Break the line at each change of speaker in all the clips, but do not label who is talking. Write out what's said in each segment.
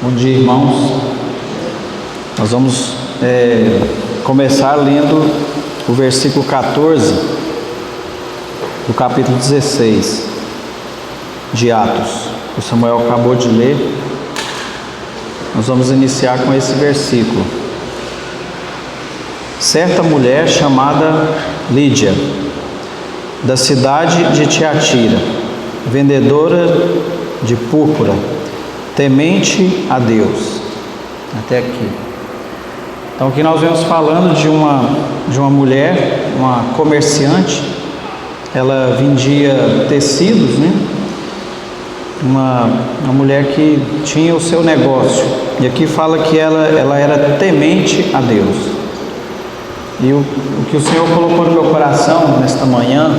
Bom dia, irmãos. Nós vamos começar lendo o versículo 14 do capítulo 16 de Atos. O Samuel acabou de ler. Nós vamos iniciar com esse versículo. Certa mulher chamada Lídia, da cidade de Tiatira, vendedora de púrpura, temente a Deus. Até aqui. Então aqui nós vemos falando de uma mulher, uma comerciante. Ela vendia tecidos, né? Uma mulher que tinha o seu negócio. E aqui fala que ela era temente a Deus. E o que o Senhor colocou no meu coração nesta manhã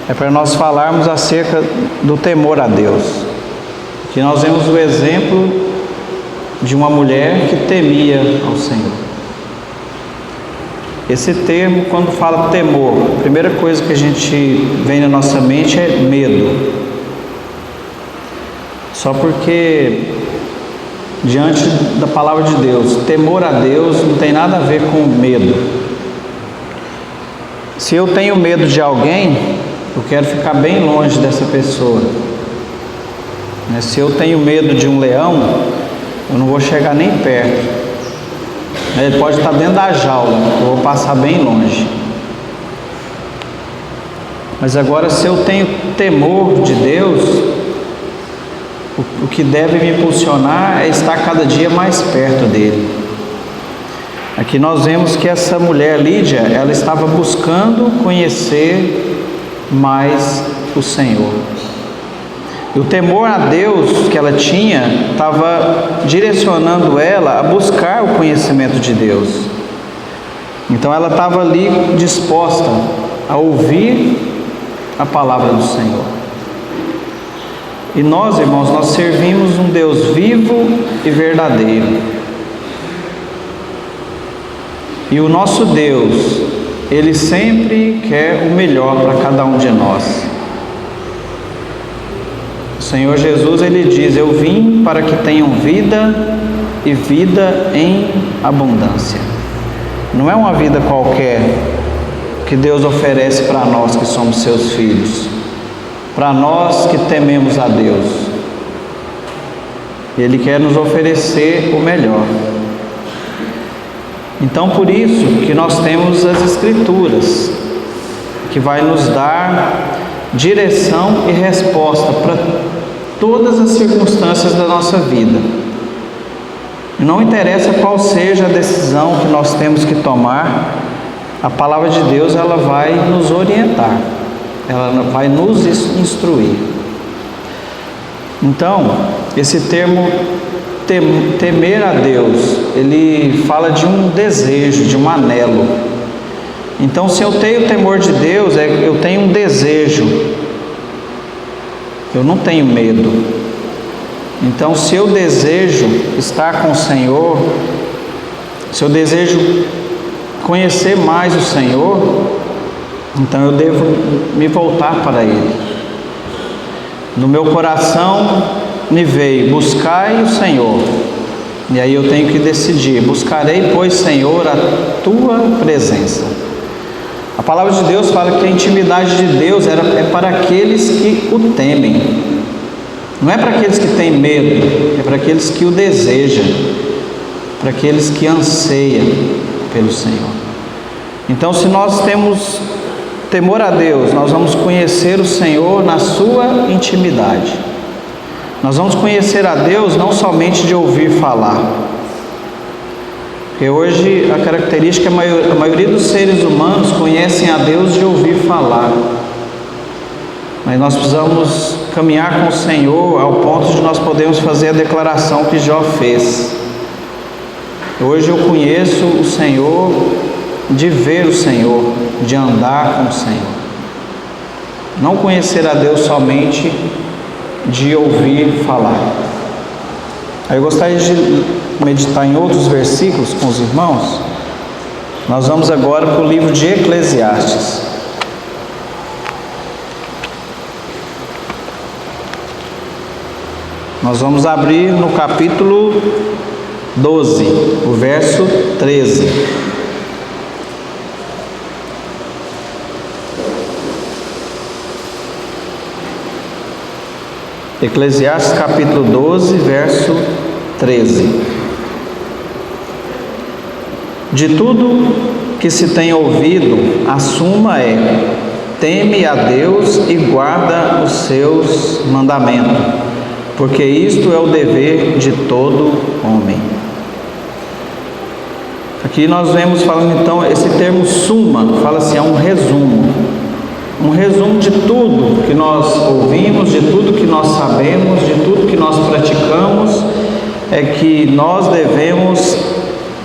é para nós falarmos acerca do temor a Deus. Aqui nós vemos o exemplo de uma mulher que temia ao Senhor. Esse termo, quando fala temor, a primeira coisa que a gente vem na nossa mente é medo. Só porque, diante da palavra de Deus, temor a Deus não tem nada a ver com medo. Se eu tenho medo de alguém, eu quero ficar bem longe dessa pessoa. Se eu tenho medo de um leão, eu não vou chegar nem perto. Ele pode estar dentro da jaula, eu vou passar bem longe. Mas agora, se eu tenho temor de Deus, o que deve me impulsionar é estar cada dia mais perto dele. Aqui nós vemos que essa mulher Lídia, ela estava buscando conhecer mais o Senhor. E o temor a Deus que ela tinha estava direcionando ela a buscar o conhecimento de Deus. Então ela estava ali disposta a ouvir a palavra do Senhor. E nós, irmãos, nós servimos um Deus vivo e verdadeiro. E o nosso Deus, Ele sempre quer o melhor para cada um de nós. O Senhor Jesus, Ele diz: eu vim para que tenham vida e vida em abundância. Não é uma vida qualquer que Deus oferece para nós que somos seus filhos, para nós que tememos a Deus. Ele quer nos oferecer o melhor. Então, por isso que nós temos as Escrituras, que vai nos dar direção e resposta para todas as circunstâncias da nossa vida. E não interessa qual seja a decisão que nós temos que tomar, a palavra de Deus ela vai nos orientar, ela vai nos instruir. Então, esse termo temer a Deus, ele fala de um desejo, de um anelo. Então, se eu tenho temor de Deus, eu tenho um desejo, eu não tenho medo. Então, se eu desejo estar com o Senhor, se eu desejo conhecer mais o Senhor, então eu devo me voltar para Ele. No meu coração me veio: buscai o Senhor. E aí eu tenho que decidir: buscarei, pois, Senhor, a Tua presença. A palavra de Deus fala que a intimidade de Deus é para aqueles que o temem. Não é para aqueles que têm medo, é para aqueles que o desejam, para aqueles que anseiam pelo Senhor. Então, se nós temos temor a Deus, nós vamos conhecer o Senhor na sua intimidade. Nós vamos conhecer a Deus não somente de ouvir falar. Porque hoje a característica é a maioria dos seres humanos conhecem a Deus de ouvir falar. Mas nós precisamos caminhar com o Senhor ao ponto de nós podermos fazer a declaração que Jó fez. Hoje eu conheço o Senhor de ver o Senhor, de andar com o Senhor. Não conhecer a Deus somente de ouvir falar. Aí eu gostaria de meditar em outros versículos com os irmãos. Nós vamos agora para o livro de Eclesiastes. Nós vamos abrir no capítulo 12, o verso 13. Eclesiastes capítulo 12, verso 13. De tudo que se tem ouvido, a suma é: teme a Deus e guarda os seus mandamentos, porque isto é o dever de todo homem. Aqui nós vemos falando então, esse termo suma, fala assim, é um resumo de tudo que nós ouvimos, de tudo que nós sabemos, de tudo que nós praticamos, é que nós devemos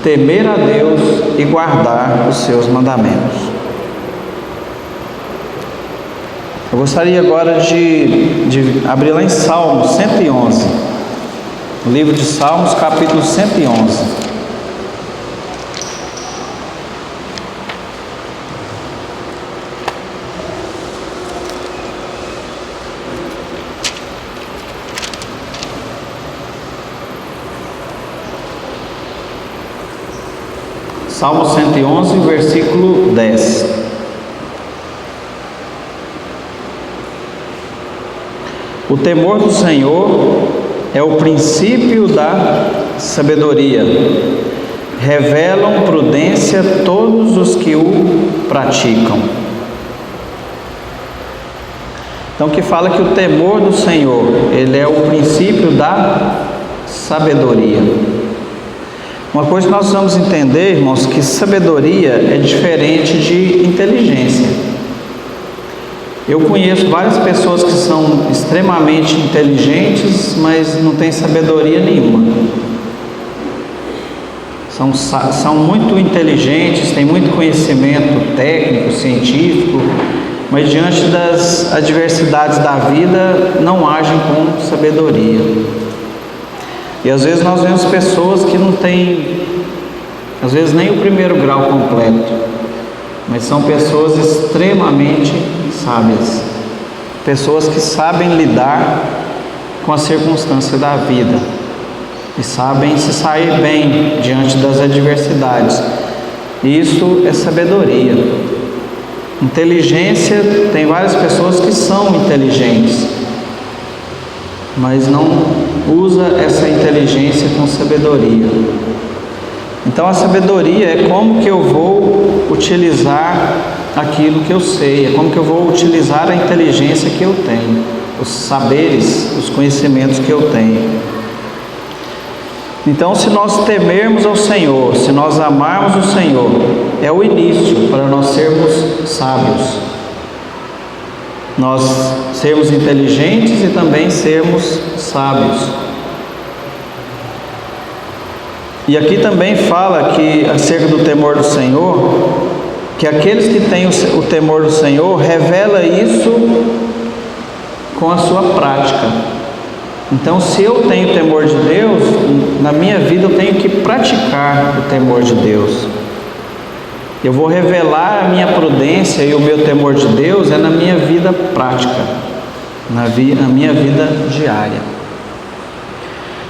temer a Deus e guardar os seus mandamentos. Eu gostaria agora de abrir lá em Salmos 111, o livro de Salmos, capítulo 111. Salmo 111, versículo 10. O temor do Senhor é o princípio da sabedoria. Revelam prudência todos os que o praticam. Então, que fala que o temor do Senhor, ele é o princípio da sabedoria. Uma coisa que nós precisamos entender, irmãos, que sabedoria é diferente de inteligência. Eu conheço várias pessoas que são extremamente inteligentes, mas não têm sabedoria nenhuma. São muito inteligentes, têm muito conhecimento técnico, científico, mas diante das adversidades da vida não agem com sabedoria. E às vezes nós vemos pessoas que não têm, às vezes nem o primeiro grau completo, mas são pessoas extremamente sábias, pessoas que sabem lidar com as circunstâncias da vida e sabem se sair bem diante das adversidades. Isso é sabedoria. Inteligência, tem várias pessoas que são inteligentes, mas não usa essa inteligência com sabedoria. Então a sabedoria é como que eu vou utilizar aquilo que eu sei, é como que eu vou utilizar a inteligência que eu tenho, os saberes, os conhecimentos que eu tenho. Então, se nós temermos ao Senhor, se nós amarmos o Senhor, é o início para nós sermos sábios, nós sermos inteligentes e também sermos sábios. E aqui também fala que, acerca do temor do Senhor, que aqueles que têm o temor do Senhor revela isso com a sua prática. Então, se eu tenho temor de Deus, na minha vida eu tenho que praticar o temor de Deus. Eu vou revelar a minha prudência e o meu temor de Deus é na minha vida prática, na minha vida diária.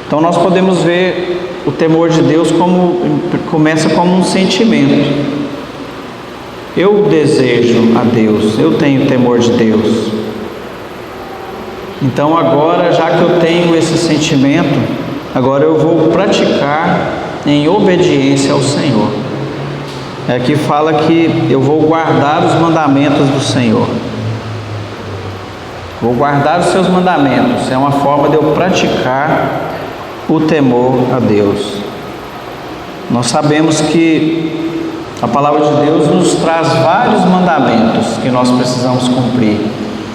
Então nós podemos ver o temor de Deus começa como um sentimento. Eu desejo a Deus, eu tenho temor de Deus. Então agora, já que eu tenho esse sentimento, agora eu vou praticar em obediência ao Senhor. Aqui fala que eu vou guardar os mandamentos do Senhor. Vou guardar os seus mandamentos. É uma forma de eu praticar o temor a Deus. Nós sabemos que a palavra de Deus nos traz vários mandamentos que nós precisamos cumprir.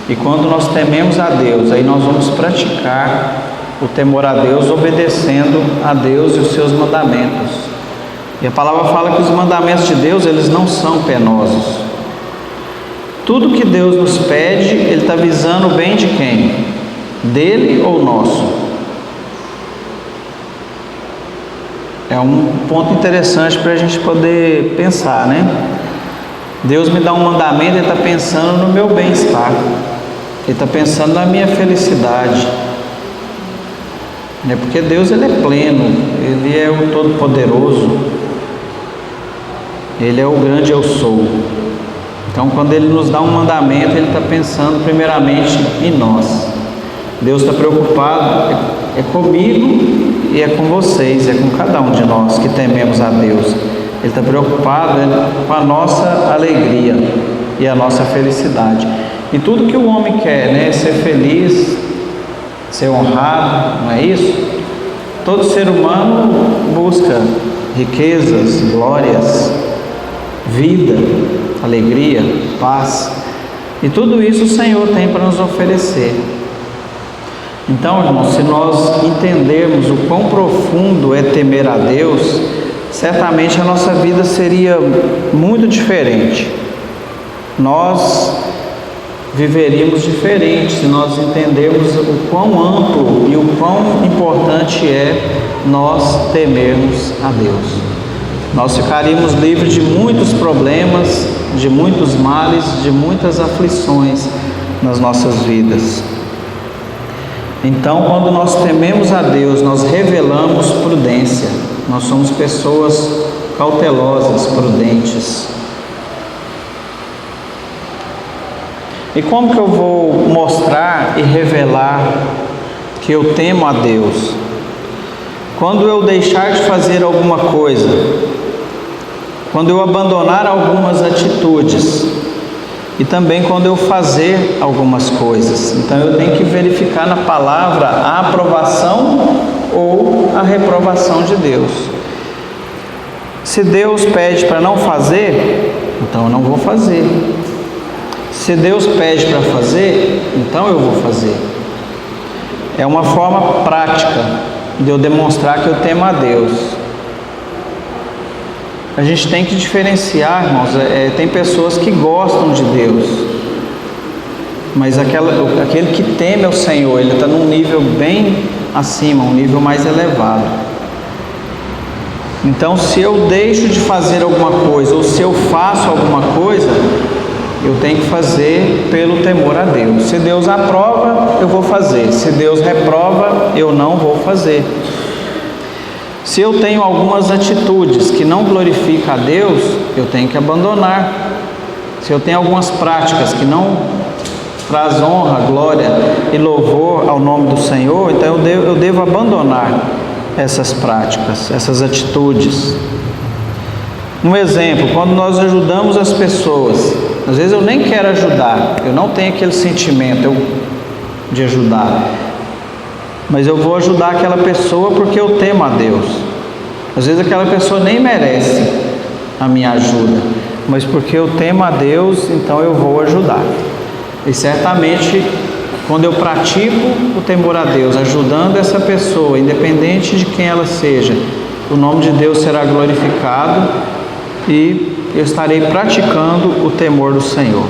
E quando nós tememos a Deus, aí nós vamos praticar o temor a Deus, obedecendo a Deus e os seus mandamentos. E a palavra fala que os mandamentos de Deus, eles não são penosos. Tudo que Deus nos pede, Ele está visando o bem de quem? Dele ou nosso? É um ponto interessante para a gente poder pensar, né? Deus me dá um mandamento, Ele está pensando no meu bem-estar. Ele está pensando na minha felicidade. né? Porque Deus, Ele é pleno, Ele é o Todo-Poderoso, Ele é o grande eu sou. Então, quando Ele nos dá um mandamento, Ele está pensando primeiramente em nós. Deus está preocupado é comigo e é com vocês, é com cada um de nós que tememos a Deus. Ele está preocupado com a nossa alegria e a nossa felicidade. E tudo que o homem quer, né, é ser feliz, ser honrado, não é isso? Todo ser humano busca riquezas, glórias, vida, alegria, paz. E tudo isso o Senhor tem para nos oferecer. Então, irmãos, se nós entendermos o quão profundo é temer a Deus, certamente a nossa vida seria muito diferente. Nós viveríamos diferente se nós entendermos o quão amplo e o quão importante é nós temermos a Deus. Nós ficaríamos livres de muitos problemas, de muitos males, de muitas aflições nas nossas vidas. Então, quando nós tememos a Deus, nós revelamos prudência. Nós somos pessoas cautelosas, prudentes. E como que eu vou mostrar e revelar que eu temo a Deus? Quando eu deixar de fazer alguma coisa, quando eu abandonar algumas atitudes, e também quando eu fazer algumas coisas. Então eu tenho que verificar na palavra a aprovação ou a reprovação de Deus. Se Deus pede para não fazer, então eu não vou fazer. Se Deus pede para fazer, então eu vou fazer. É uma forma prática de eu demonstrar que eu temo a Deus. A gente tem que diferenciar, irmãos, tem pessoas que gostam de Deus, mas aquele que teme ao Senhor, ele está num nível bem acima, um nível mais elevado. Então, se eu deixo de fazer alguma coisa, ou se eu faço alguma coisa, eu tenho que fazer pelo temor a Deus. Se Deus aprova, eu vou fazer. Se Deus reprova, eu não vou fazer. Se eu tenho algumas atitudes que não glorificam a Deus, eu tenho que abandonar. Se eu tenho algumas práticas que não traz honra, glória e louvor ao nome do Senhor, então eu devo abandonar essas práticas, essas atitudes. Um exemplo, quando nós ajudamos as pessoas, às vezes eu nem quero ajudar, eu não tenho aquele sentimento de ajudar, mas eu vou ajudar aquela pessoa porque eu temo a Deus. Às vezes aquela pessoa nem merece a minha ajuda, mas porque eu temo a Deus, então eu vou ajudar. E certamente, quando eu pratico o temor a Deus, ajudando essa pessoa, independente de quem ela seja, o nome de Deus será glorificado e eu estarei praticando o temor do Senhor.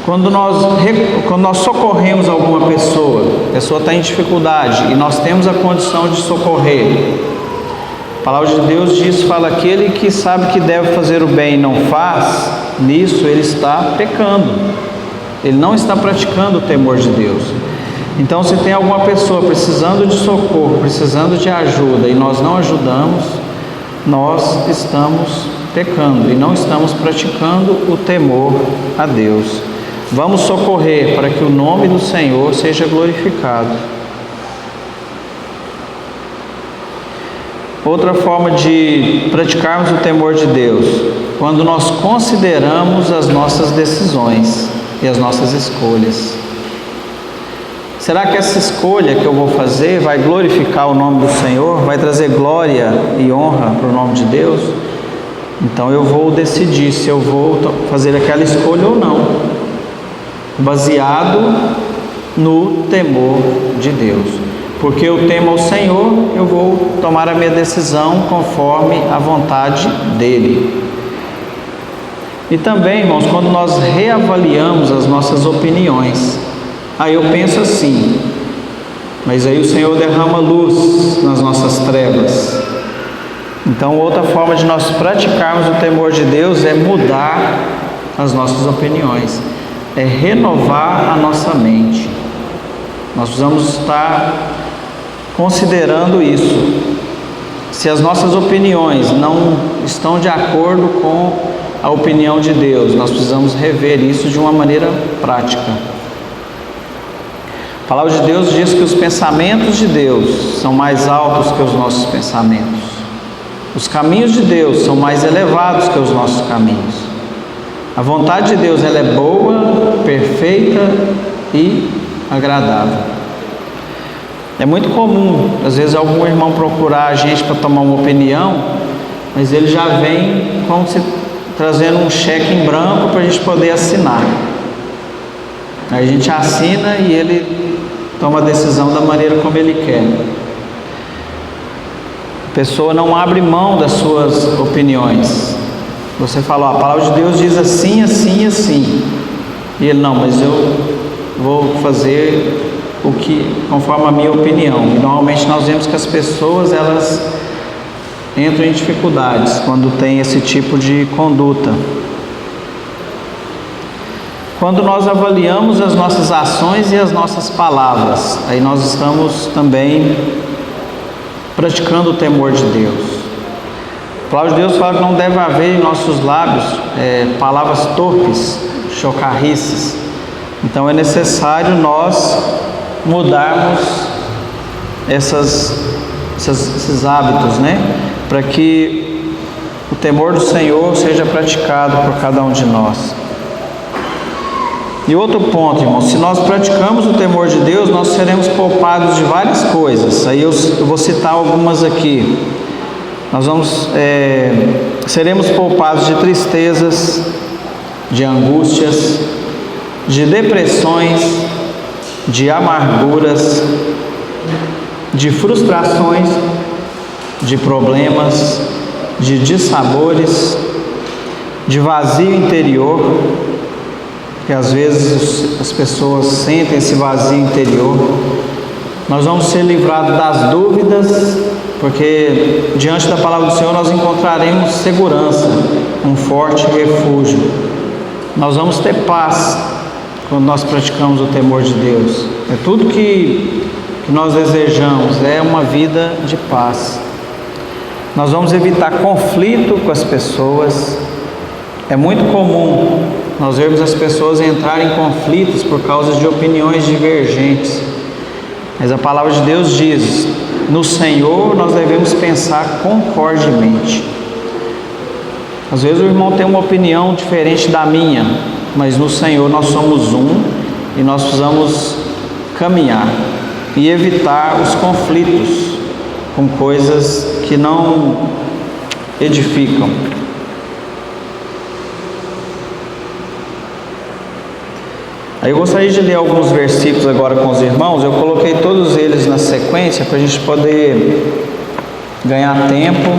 Quando nós socorremos alguma pessoa, a pessoa está em dificuldade e nós temos a condição de socorrer, a palavra de Deus fala: aquele que sabe que deve fazer o bem e não faz, nisso ele está pecando, ele não está praticando o temor de Deus. Então, se tem alguma pessoa precisando de socorro, precisando de ajuda e nós não ajudamos, nós estamos pecando e não estamos praticando o temor a Deus. Vamos socorrer para que o nome do Senhor seja glorificado. Outra forma de praticarmos o temor de Deus, quando nós consideramos as nossas decisões e as nossas escolhas. Será que essa escolha que eu vou fazer vai glorificar o nome do Senhor? Vai trazer glória e honra para o nome de Deus? Então eu vou decidir se eu vou fazer aquela escolha ou não, baseado no temor de Deus. Porque eu temo ao Senhor, eu vou tomar a minha decisão conforme a vontade dEle. E também, irmãos, quando nós reavaliamos as nossas opiniões, aí eu penso assim, mas aí o Senhor derrama luz nas nossas trevas. Então, outra forma de nós praticarmos o temor de Deus é mudar as nossas opiniões, é renovar a nossa mente. Nós precisamos estar considerando isso, se as nossas opiniões não estão de acordo com a opinião de Deus, nós precisamos rever isso de uma maneira prática. A palavra de Deus diz que os pensamentos de Deus são mais altos que os nossos pensamentos. Os caminhos de Deus são mais elevados que os nossos caminhos. A vontade de Deus, ela é boa, perfeita e agradável. É muito comum, às vezes, algum irmão procurar a gente para tomar uma opinião, mas ele já vem como se trazendo um cheque em branco para a gente poder assinar. Aí a gente assina e ele toma a decisão da maneira como ele quer. A pessoa não abre mão das suas opiniões. Você fala, a palavra de Deus diz assim, assim, assim. E ele, não, mas eu vou fazer o que conforme a minha opinião. E normalmente nós vemos que as pessoas, elas entram em dificuldades quando tem esse tipo de conduta. Quando nós avaliamos as nossas ações e as nossas palavras, aí nós estamos também praticando o temor de Deus. A palavra de Deus fala que não deve haver em nossos lábios palavras torpes, chocarrices. Então é necessário nós mudarmos esses hábitos, né? Para que o temor do Senhor seja praticado por cada um de nós. E outro ponto, irmãos, se nós praticamos o temor de Deus, nós seremos poupados de várias coisas. Aí eu vou citar algumas aqui. Nós seremos poupados de tristezas, de angústias, de depressões, de amarguras, de frustrações, de problemas, de dissabores, de vazio interior, que às vezes as pessoas sentem esse vazio interior. Nós vamos ser livrados das dúvidas, porque diante da palavra do Senhor nós encontraremos segurança, um forte refúgio. Nós vamos ter paz quando nós praticamos o temor de Deus. É tudo que nós desejamos, é uma vida de paz. Nós vamos evitar conflito com as pessoas. É muito comum nós vermos as pessoas entrarem em conflitos por causa de opiniões divergentes. Mas a palavra de Deus diz, no Senhor nós devemos pensar concordemente. Às vezes o irmão tem uma opinião diferente da minha, mas no Senhor nós somos um e nós precisamos caminhar e evitar os conflitos com coisas que não edificam. Aí eu gostaria de ler alguns versículos agora com os irmãos. Eu coloquei todos eles na sequência para a gente poder ganhar tempo.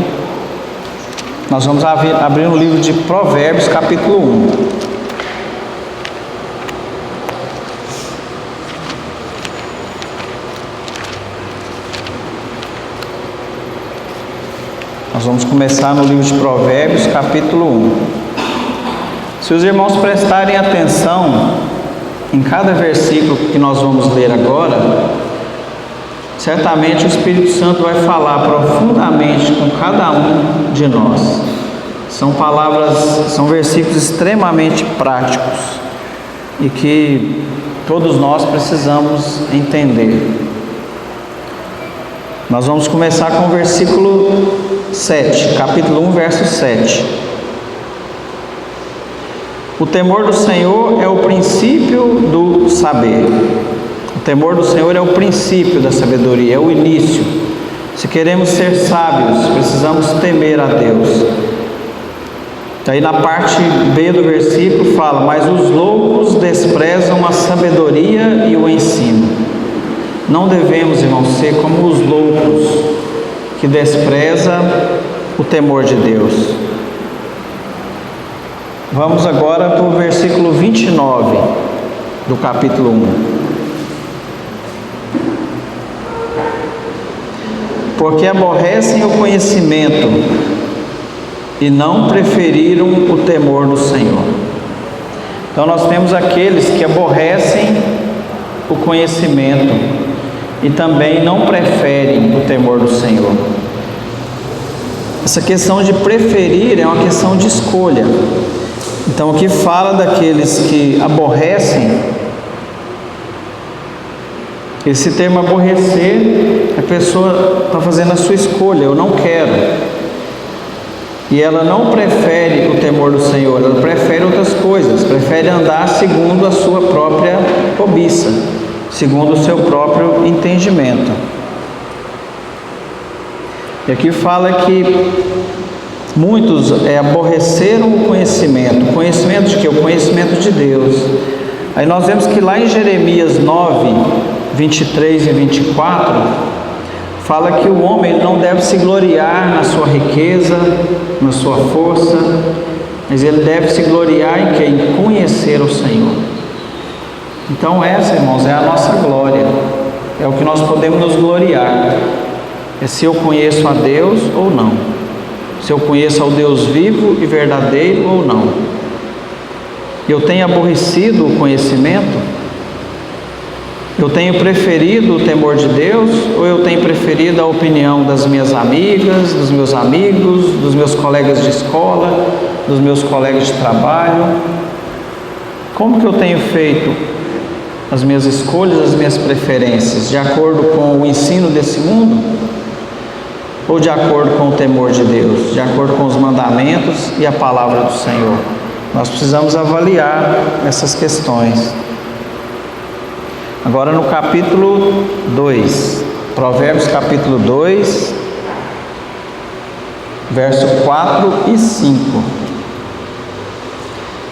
Nós vamos abrir no livro de Provérbios, capítulo 1. Nós vamos começar no livro de Provérbios, capítulo 1. Se os irmãos prestarem atenção em cada versículo que nós vamos ler agora, certamente o Espírito Santo vai falar profundamente com cada um de nós. São versículos extremamente práticos e que todos nós precisamos entender. Nós vamos começar com o versículo 7, capítulo 1, verso 7. O temor do Senhor é o princípio do saber. O temor do Senhor é o princípio da sabedoria, é o início. Se queremos ser sábios, precisamos temer a Deus. Aí na parte B do versículo fala, mas os loucos desprezam a sabedoria e o ensino. Não devemos, irmãos, ser como os loucos, que despreza o temor de Deus. Vamos agora para o versículo 29 do capítulo 1. Porque aborrecem o conhecimento e não preferiram o temor do Senhor. Então nós temos aqueles que aborrecem o conhecimento e também não preferem o temor do Senhor. Essa questão de preferir é uma questão de escolha. Então, aqui fala daqueles que aborrecem. Esse termo aborrecer, a pessoa está fazendo a sua escolha, eu não quero. E ela não prefere o temor do Senhor, ela prefere outras coisas, prefere andar segundo a sua própria cobiça, segundo o seu próprio entendimento. E aqui fala que muitos aborreceram o conhecimento. O conhecimento de quê? O conhecimento de Deus. Aí nós vemos que lá em Jeremias 9, 23 e 24, fala que o homem ele não deve se gloriar na sua riqueza, na sua força, mas ele deve se gloriar em quê? Em conhecer o Senhor. Então essa, irmãos, é a nossa glória, é o que nós podemos nos gloriar, é se eu conheço a Deus ou não, se eu conheço ao Deus vivo e verdadeiro ou não. Eu tenho aborrecido o conhecimento? Eu tenho preferido o temor de Deus ou eu tenho preferido a opinião das minhas amigas, dos meus amigos, dos meus colegas de escola, dos meus colegas de trabalho? Como que eu tenho feito as minhas escolhas, as minhas preferências? De acordo com o ensino desse mundo? Ou de acordo com o temor de Deus? De acordo com os mandamentos e a palavra do Senhor? Nós precisamos avaliar essas questões. Agora no capítulo 2, Provérbios capítulo 2, verso 4 e 5.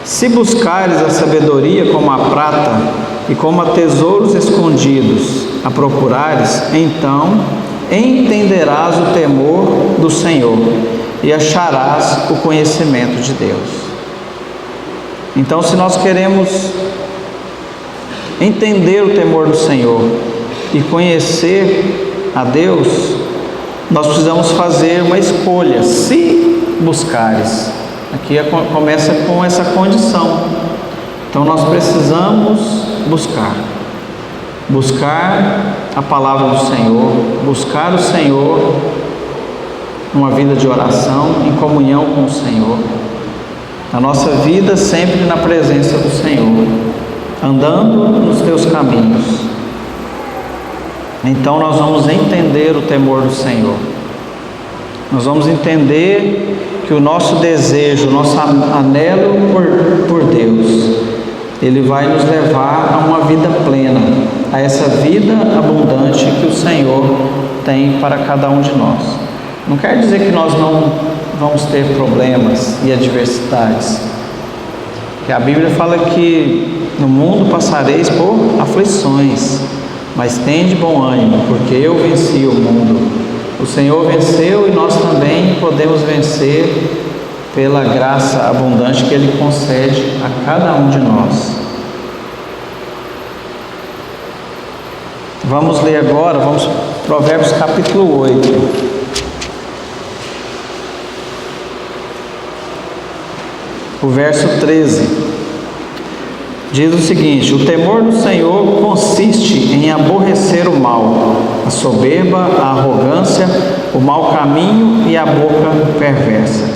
Se buscares a sabedoria como a prata e como a tesouros escondidos a procurares, então entenderás o temor do Senhor e acharás o conhecimento de Deus. Então, se nós queremos entender o temor do Senhor e conhecer a Deus, nós precisamos fazer uma escolha. Se buscares, aqui começa com essa condição. Então nós precisamos buscar a palavra do Senhor, buscar o Senhor numa vida de oração, em comunhão com o Senhor, a nossa vida sempre na presença do Senhor, andando nos teus caminhos. Então nós vamos entender o temor do Senhor. Nós vamos entender que o nosso desejo, o nosso anelo por Deus, ele vai nos levar a uma vida plena, a essa vida abundante que o Senhor tem para cada um de nós. Não quer dizer que nós não vamos ter problemas e adversidades, que a Bíblia fala que no mundo passareis por aflições, mas tende bom ânimo, porque eu venci o mundo. O Senhor venceu e nós também podemos vencer pela graça abundante que Ele concede a cada um de nós. Vamos ler agora, vamos Provérbios capítulo 8. O verso 13. Diz o seguinte: o temor do Senhor consiste em aborrecer o mal, a soberba, a arrogância, o mau caminho e a boca perversa.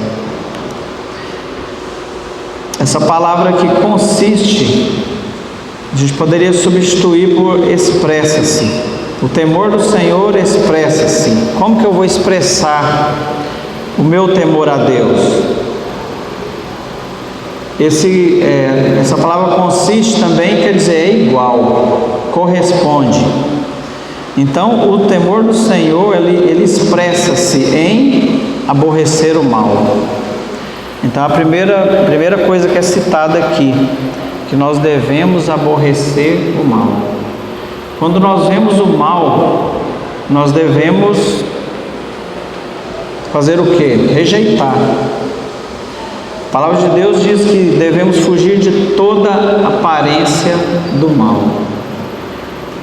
Essa palavra aqui consiste, a gente poderia substituir por expressa-se. O temor do Senhor expressa-se. Como que eu vou expressar o meu temor a Deus? Essa palavra consiste também quer dizer é igual, corresponde. Então o temor do Senhor ele expressa-se em aborrecer o mal. Então a primeira coisa que é citada aqui, que nós devemos aborrecer o mal. Quando nós vemos o mal, nós devemos fazer o quê? Rejeitar. A palavra de Deus diz que devemos fugir de toda aparência do mal.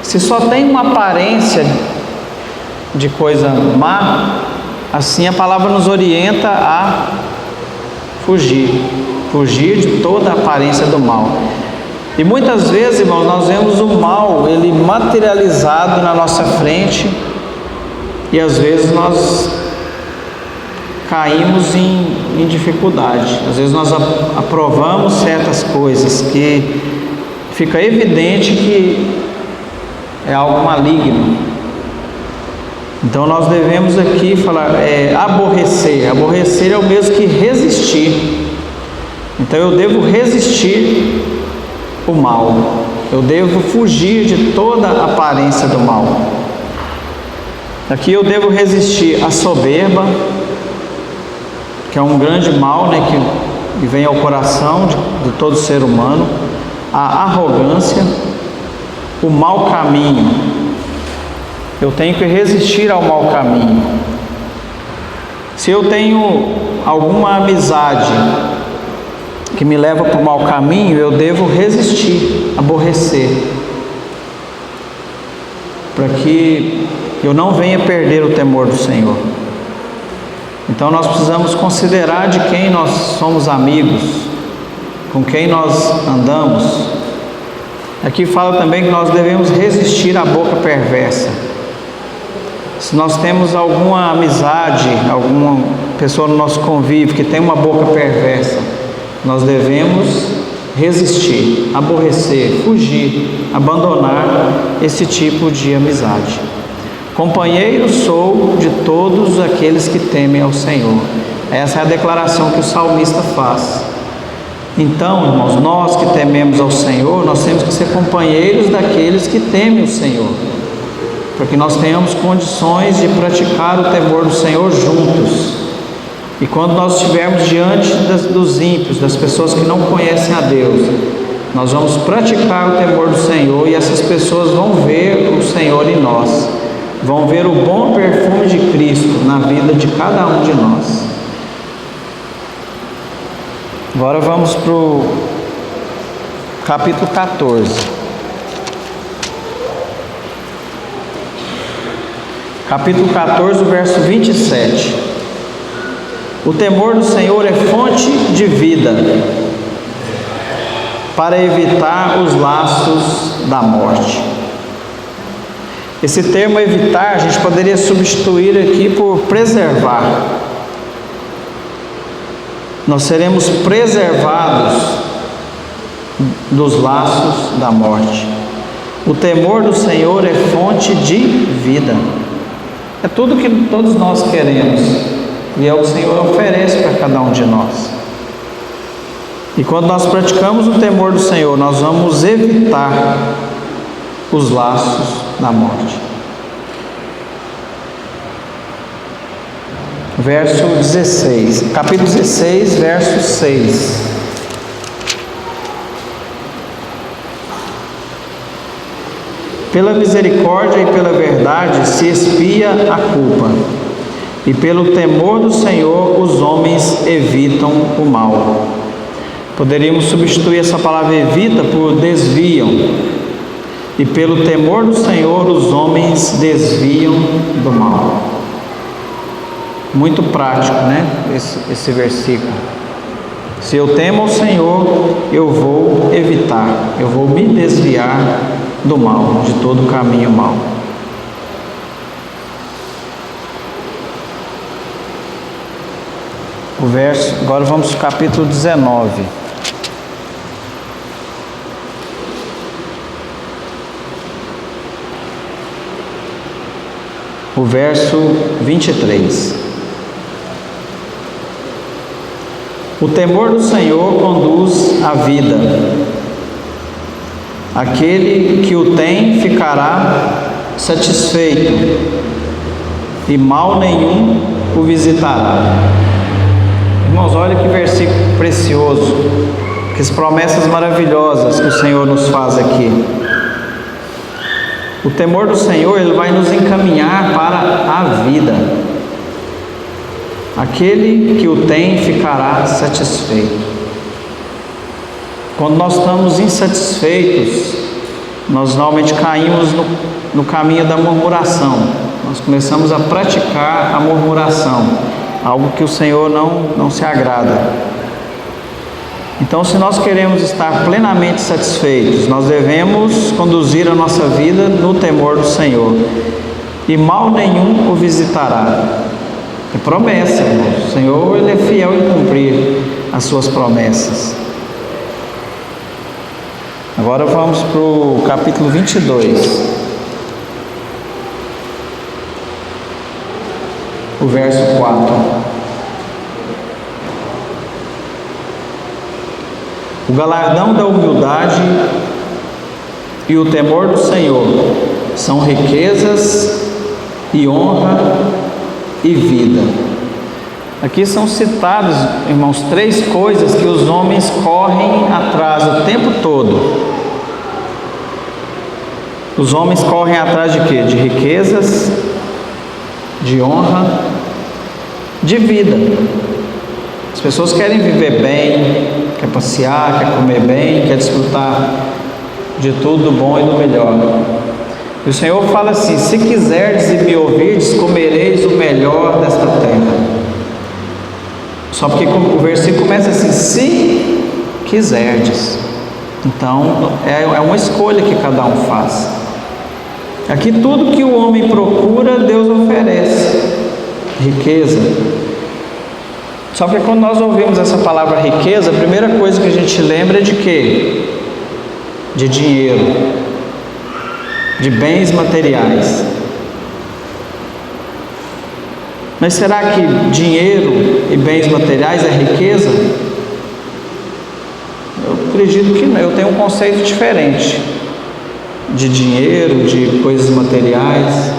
Se só tem uma aparência de coisa má, assim a palavra nos orienta a fugir de toda aparência do mal. E muitas vezes, irmãos, nós vemos o mal, ele materializado na nossa frente, e às vezes nós caímos em dificuldade. Às vezes nós aprovamos certas coisas que fica evidente que é algo maligno. Então nós devemos aqui falar, aborrecer. Aborrecer é o mesmo que resistir. Então eu devo resistir o mal. Eu devo fugir de toda a aparência do mal. Aqui eu devo resistir à soberba, que é um grande mal, né, que vem ao coração de todo ser humano, a arrogância, o mau caminho. Eu tenho que resistir ao mau caminho. Se eu tenho alguma amizade que me leva para o mau caminho, eu devo resistir, aborrecer, para que eu não venha perder o temor do Senhor. Então nós precisamos considerar de quem nós somos amigos, com quem nós andamos. Aqui fala também que nós devemos resistir à boca perversa. Se nós temos alguma amizade, alguma pessoa no nosso convívio que tem uma boca perversa, nós devemos resistir, aborrecer, fugir, abandonar esse tipo de amizade. Companheiro sou de todos aqueles que temem ao Senhor. Essa é a declaração que o salmista faz. Então, irmãos, nós que tememos ao Senhor, nós temos que ser companheiros daqueles que temem o Senhor, para que nós tenhamos condições de praticar o temor do Senhor juntos. E quando nós estivermos diante dos ímpios, das pessoas que não conhecem a Deus, nós vamos praticar o temor do Senhor, e essas pessoas vão ver o Senhor em nós, vão ver o bom perfume de Cristo na vida de cada um de nós. Agora vamos para o capítulo 14. Capítulo 14, verso 27. O temor do Senhor é fonte de vida, para evitar os laços da morte. Esse termo evitar, a gente poderia substituir aqui por preservar. Nós seremos preservados dos laços da morte. O temor do Senhor é fonte de vida. É tudo que todos nós queremos, e é o que o Senhor oferece para cada um de nós. E quando nós praticamos o temor do Senhor, nós vamos evitar os laços da morte. Verso 16, capítulo 16, verso 6. Pela misericórdia e pela verdade se expia a culpa, e pelo temor do Senhor os homens evitam o mal. Poderíamos substituir essa palavra evita por desviam. E pelo temor do Senhor os homens desviam do mal. Muito prático, né? Esse versículo. Se eu temo ao Senhor, eu vou evitar, eu vou me desviar do mal, de todo caminho mau. Agora vamos para o capítulo 19. O verso 23. O temor do Senhor conduz à vida. Aquele que o tem ficará satisfeito, e mal nenhum o visitará. Irmãos, olha que versículo precioso, que as promessas maravilhosas que o Senhor nos faz aqui. O temor do Senhor, ele vai nos encaminhar para a vida. Aquele que o tem ficará satisfeito. Quando nós estamos insatisfeitos, nós normalmente caímos no caminho da murmuração. Nós começamos a praticar a murmuração, algo que o Senhor não se agrada. Então, se nós queremos estar plenamente satisfeitos, nós devemos conduzir a nossa vida no temor do Senhor, e mal nenhum o visitará. É promessa, irmãos. O Senhor, Ele é fiel em cumprir as suas promessas. Agora vamos para o capítulo 22, o verso 4. O galardão da humildade e o temor do Senhor são riquezas e honra e vida. Aqui são citados, irmãos, 3 coisas que os homens correm atrás o tempo todo. Os homens correm atrás de quê? De riquezas, de honra, de vida. As pessoas querem viver bem, quer passear, quer comer bem, quer desfrutar de tudo do bom e do melhor. E o Senhor fala assim: se quiserdes e me ouvirdes, comereis o melhor desta terra. Só porque o versículo começa assim: se quiserdes. Então é uma escolha que cada um faz. Aqui tudo que o homem procura, Deus oferece. Riqueza. Só que quando nós ouvimos essa palavra riqueza, a primeira coisa que a gente lembra é de quê? De dinheiro, de bens materiais. Mas será que dinheiro e bens materiais é riqueza? Eu acredito que não. Eu tenho um conceito diferente de dinheiro, de coisas materiais.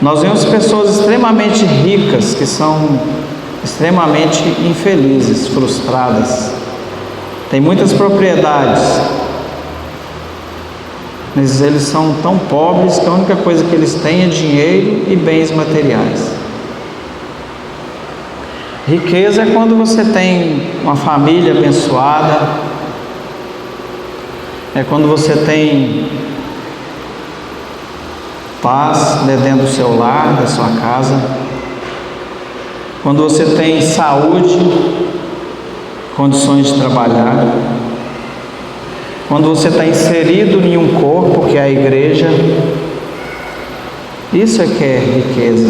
Nós vemos pessoas extremamente ricas que são extremamente infelizes, frustradas. Tem muitas propriedades, mas eles são tão pobres que a única coisa que eles têm é dinheiro e bens materiais. Riqueza é quando você tem uma família abençoada, é quando você tem paz dentro do seu lar, da sua casa, quando você tem saúde, condições de trabalhar, quando você está inserido em um corpo que é a igreja. Isso é que é riqueza.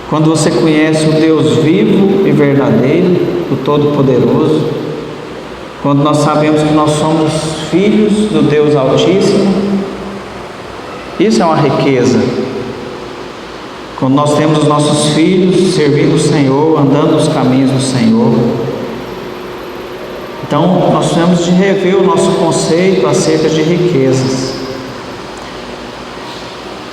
Quando você conhece o Deus vivo e verdadeiro, o Todo-Poderoso, quando nós sabemos que nós somos filhos do Deus Altíssimo, isso é uma riqueza. Quando nós temos os nossos filhos servindo o Senhor, andando nos caminhos do Senhor. Então, nós temos de rever o nosso conceito acerca de riquezas.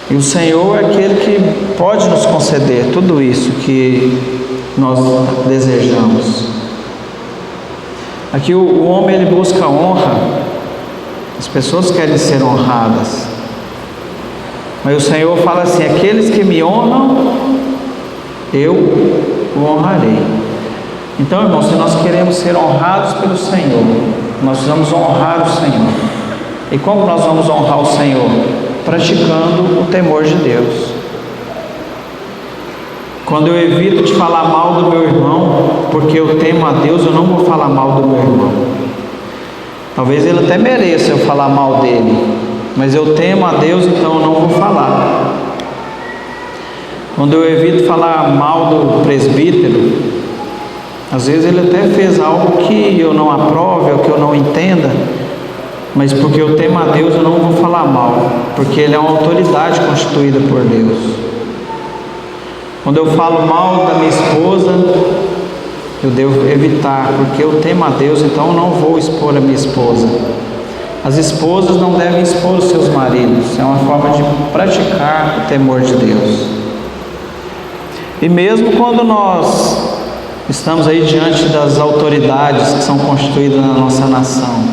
E o Senhor é aquele que pode nos conceder tudo isso que nós desejamos. Aqui o homem, ele busca honra. As pessoas querem ser honradas. Mas o Senhor fala assim: aqueles que me honram, eu o honrarei. Então, irmãos, se nós queremos ser honrados pelo Senhor, nós precisamos honrar o Senhor. E como nós vamos honrar o Senhor? Praticando o temor de Deus. Quando eu evito de falar mal do meu irmão, porque eu temo a Deus, eu não vou falar mal do meu irmão. Talvez ele até mereça eu falar mal dele, mas eu temo a Deus, então eu não vou falar. Quando eu evito falar mal do presbítero, às vezes ele até fez algo que eu não aprove, ou que eu não entenda, mas porque eu temo a Deus, eu não vou falar mal, porque ele é uma autoridade constituída por Deus. Quando eu falo mal da minha esposa, eu devo evitar, porque eu temo a Deus, então eu não vou expor a minha esposa. As esposas não devem expor os seus maridos, é uma forma de praticar o temor de Deus. E mesmo quando nós estamos aí diante das autoridades que são constituídas na nossa nação,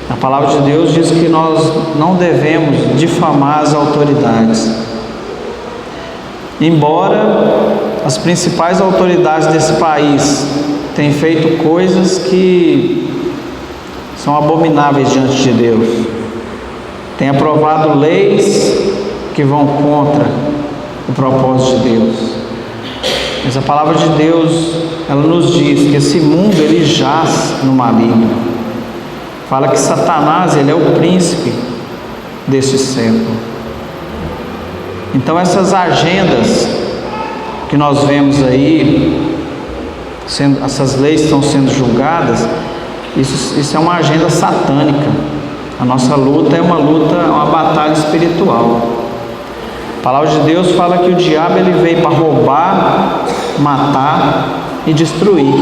a palavra de Deus diz que nós não devemos difamar as autoridades. Embora as principais autoridades desse país tenham feito coisas que são abomináveis diante de Deus, têm aprovado leis que vão contra o propósito de Deus, mas a palavra de Deus ela nos diz que esse mundo ele jaz no maligno. Fala que Satanás ele é o príncipe deste século. Então essas agendas que nós vemos aí, essas leis estão sendo julgadas, isso é uma agenda satânica. A nossa luta é uma batalha espiritual. A palavra de Deus fala que o diabo ele veio para roubar, matar e destruir.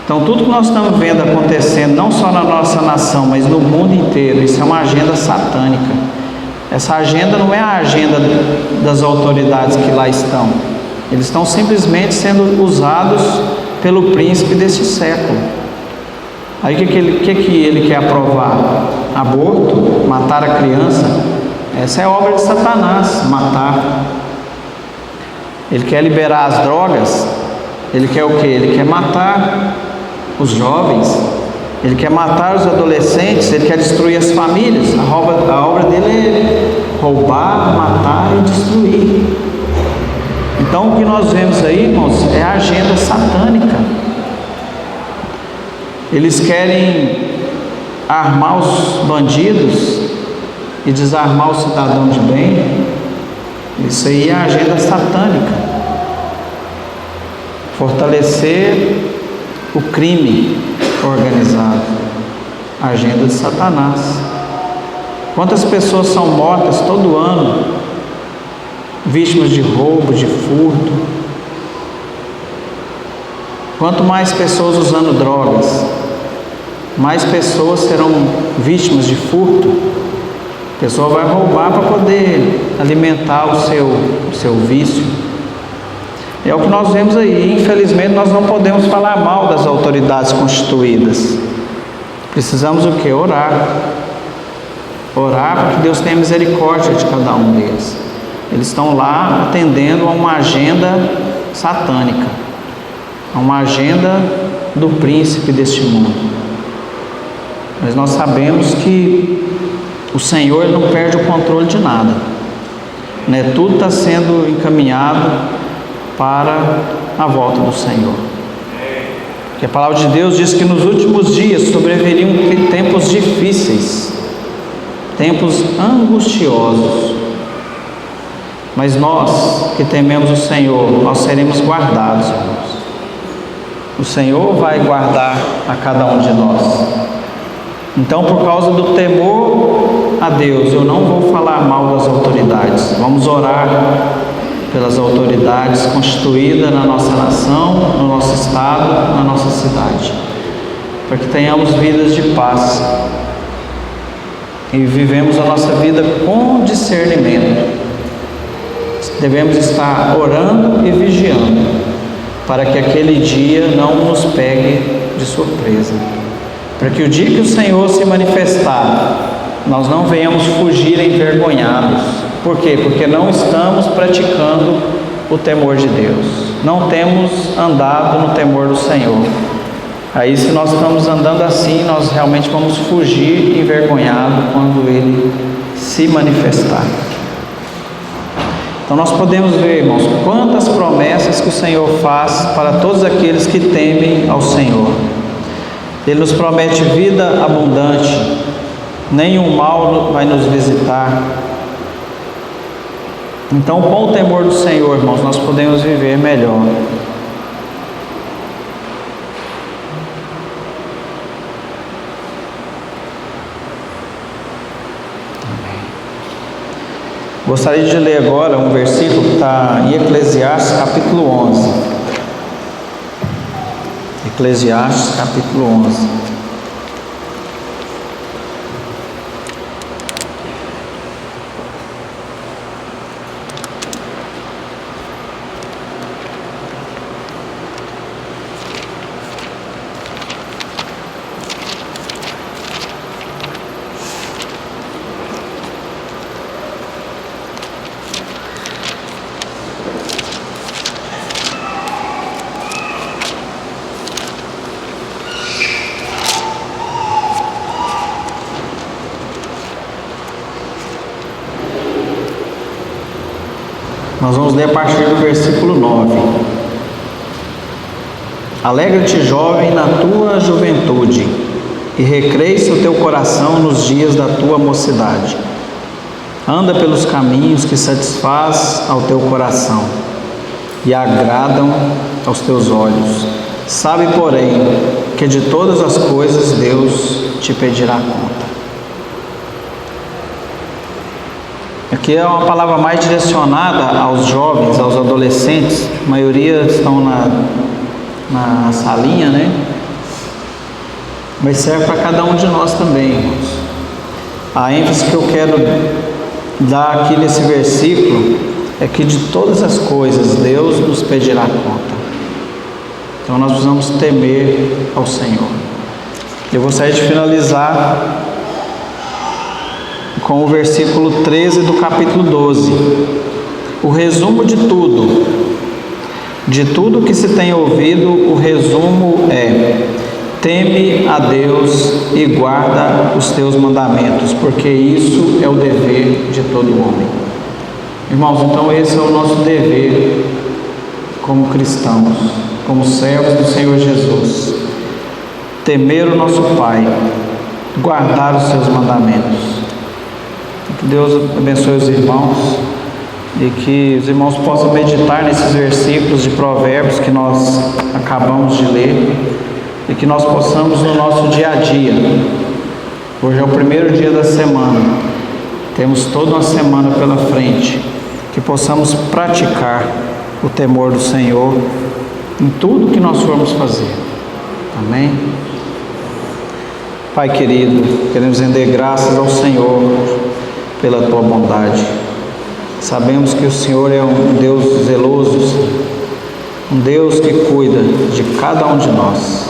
Então tudo que nós estamos vendo acontecendo, não só na nossa nação, mas no mundo inteiro, isso é uma agenda satânica. Essa agenda não é a agenda das autoridades que lá estão. Eles estão simplesmente sendo usados pelo príncipe desse século. Aí o que ele quer aprovar? Aborto? Matar a criança? Essa é obra de Satanás, matar. Ele quer liberar as drogas. Ele quer o quê? Ele quer matar os jovens. Ele quer matar os adolescentes. Ele quer destruir as famílias. A obra dele é roubar, matar e destruir. Então o que nós vemos aí, irmãos, é a agenda satânica. Eles querem armar os bandidos e desarmar o cidadão de bem. Isso aí é a agenda satânica. Fortalecer o crime organizado. A agenda de Satanás. Quantas pessoas são mortas todo ano, vítimas de roubo, de furto? Quanto mais pessoas usando drogas, mais pessoas serão vítimas de furto. A pessoa vai roubar para poder alimentar o seu vício. É o que nós vemos aí. Infelizmente nós não podemos falar mal das autoridades constituídas. Precisamos o quê? Orar. Orar para que Deus tenha misericórdia de cada um deles. Eles estão lá atendendo a uma agenda satânica, a uma agenda do príncipe deste mundo. Mas nós sabemos que o Senhor não perde o controle de nada, né? Tudo está sendo encaminhado para a volta do Senhor. Porque a palavra de Deus diz que nos últimos dias sobreviriam tempos difíceis, tempos angustiosos. Mas nós que tememos o Senhor, nós seremos guardados, irmãos. O Senhor vai guardar a cada um de nós. Então, por causa do temor a Deus, eu não vou falar mal das autoridades. Vamos orar pelas autoridades constituídas na nossa nação, no nosso estado, na nossa cidade, para que tenhamos vidas de paz e vivemos a nossa vida com discernimento. Devemos estar orando e vigiando, para que aquele dia não nos pegue de surpresa, para que o dia que o Senhor se manifestar, nós não venhamos fugir envergonhados. Por quê? Porque não estamos praticando o temor de Deus, não temos andado no temor do Senhor. Aí, se nós estamos andando assim, nós realmente vamos fugir envergonhados quando Ele se manifestar. Então nós podemos ver, irmãos, quantas promessas que o Senhor faz para todos aqueles que temem ao Senhor. Ele nos promete vida abundante, nenhum mal vai nos visitar. Então, com o temor do Senhor, irmãos, nós podemos viver melhor. Gostaria de ler agora um versículo que está em Eclesiastes capítulo 11. Eclesiastes capítulo 11. Nós vamos ler a partir do versículo 9. Alegra-te, jovem, na tua juventude, e recreia-se o teu coração nos dias da tua mocidade. Anda pelos caminhos que satisfaz ao teu coração e agradam aos teus olhos. Sabe, porém, que de todas as coisas Deus te pedirá conta. Aqui é uma palavra mais direcionada aos jovens, aos adolescentes. A maioria estão na salinha, né? Mas serve para cada um de nós também, irmãos. A ênfase que eu quero dar aqui nesse versículo é que de todas as coisas Deus nos pedirá conta. Então nós precisamos temer ao Senhor. Eu gostaria de finalizar com o versículo 13 do capítulo 12. O resumo de tudo que se tem ouvido, o resumo é: teme a Deus e guarda os teus mandamentos, porque isso é o dever de todo homem. Irmãos, então esse é o nosso dever como cristãos, como servos do Senhor Jesus: temer o nosso Pai, guardar os seus mandamentos. Que Deus abençoe os irmãos e que os irmãos possam meditar nesses versículos de Provérbios que nós acabamos de ler e que nós possamos no nosso dia a dia. Hoje é o primeiro dia da semana, temos toda uma semana pela frente, que possamos praticar o temor do Senhor em tudo que nós formos fazer. Amém? Pai querido, queremos render graças ao Senhor pela tua bondade. Sabemos que o Senhor é um Deus zeloso, um Deus que cuida de cada um de nós.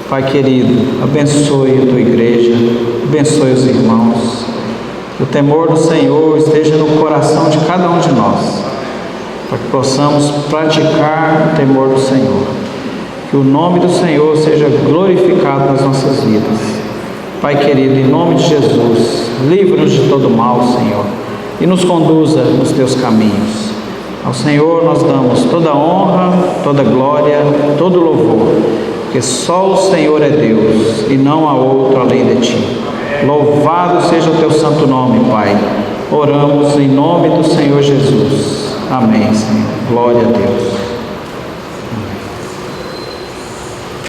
Pai querido, abençoe a tua igreja, abençoe os irmãos, que o temor do Senhor esteja no coração de cada um de nós, para que possamos praticar o temor do Senhor, que o nome do Senhor seja glorificado nas nossas vidas. Pai querido, em nome de Jesus, livra-nos de todo mal, Senhor, e nos conduza nos teus caminhos. Ao Senhor nós damos toda honra, toda glória, todo louvor, porque só o Senhor é Deus e não há outro além de ti. Louvado seja o teu santo nome, Pai. Oramos em nome do Senhor Jesus. Amém, Senhor. Glória a Deus.